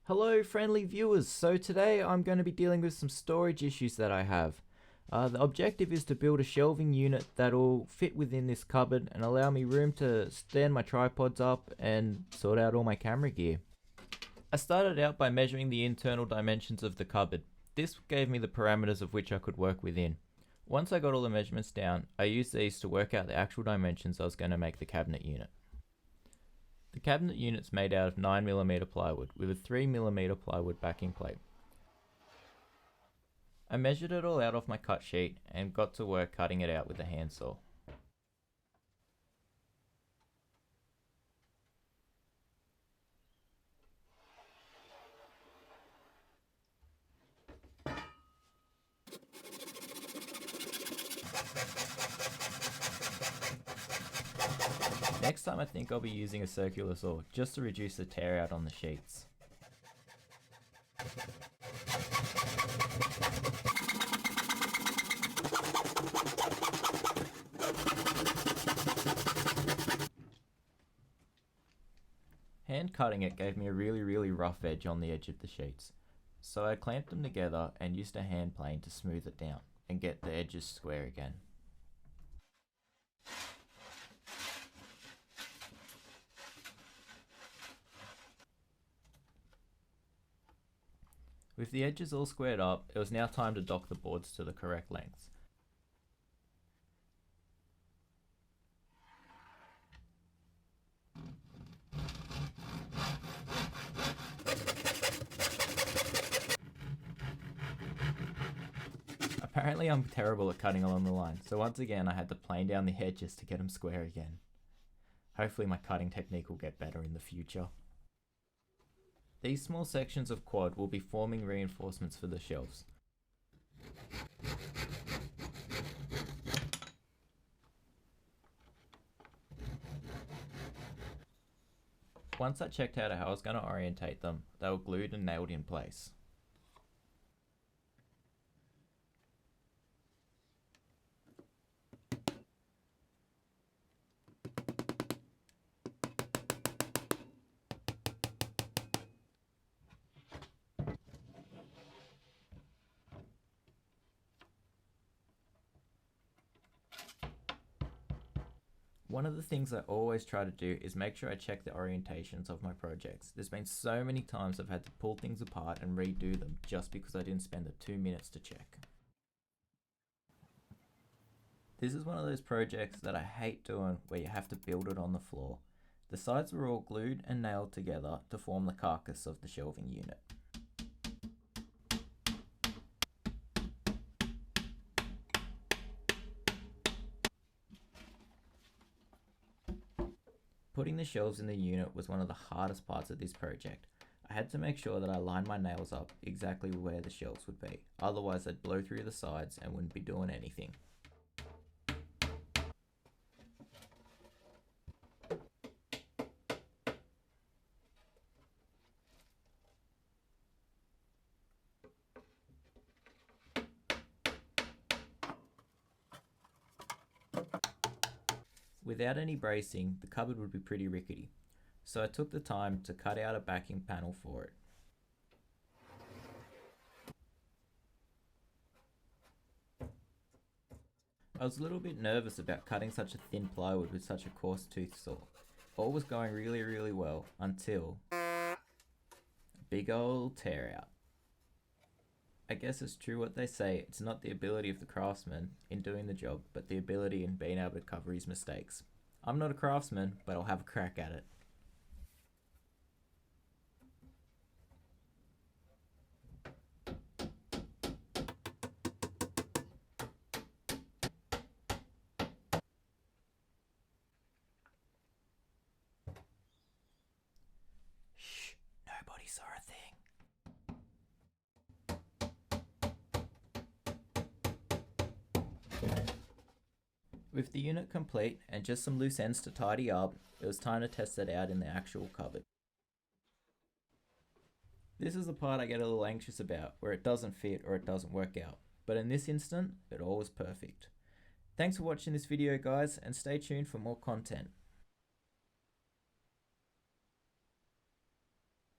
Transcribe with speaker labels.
Speaker 1: Hello friendly viewers, so today I'm going to be dealing with some storage issues that I have. The objective is to build a shelving unit that'll fit within this cupboard and allow me room to stand my tripods up and sort out all my camera gear. I started out by measuring the internal dimensions of the cupboard. This gave me the parameters of which I could work within. Once I got all the measurements down, I used these to work out the actual dimensions I was going to make the cabinet unit. The cabinet unit's made out of 9mm plywood with a 3mm plywood backing plate. I measured it all out off my cut sheet and got to work cutting it out with a handsaw. Next time I think I'll be using a circular saw just to reduce the tear out on the sheets. Hand cutting it gave me a really rough edge on the edge of the sheets, so I clamped them together and used a hand plane to smooth it down and get the edges square again. With the edges all squared up, it was now time to dock the boards to the correct lengths. Apparently I'm terrible at cutting along the line, so once again I had to plane down the edges to get them square again. Hopefully my cutting technique will get better in the future. These small sections of quad will be forming reinforcements for the shelves. Once I checked out how I was going to orientate them, they were glued and nailed in place. One of the things I always try to do is make sure I check the orientations of my projects. There's been so many times I've had to pull things apart and redo them just because I didn't spend the 2 minutes to check. This is one of those projects that I hate doing where you have to build it on the floor. The sides were all glued and nailed together to form the carcass of the shelving unit. Putting the shelves in the unit was one of the hardest parts of this project. I had to make sure that I lined my nails up exactly where the shelves would be, otherwise they'd blow through the sides and wouldn't be doing anything. Without any bracing, the cupboard would be pretty rickety, so I took the time to cut out a backing panel for it. I was a little bit nervous about cutting such a thin plywood with such a coarse tooth saw. All was going really well until a big old tear out. I guess it's true what they say, it's not the ability of the craftsman in doing the job, but the ability in being able to cover his mistakes. I'm not a craftsman, but I'll have a crack at it. Shh, nobody saw a thing. With the unit complete and just some loose ends to tidy up, it was time to test it out in the actual cupboard. This is the part I get a little anxious about, where it doesn't fit or it doesn't work out, but in this instant, it all was perfect. Thanks for watching this video guys, and stay tuned for more content.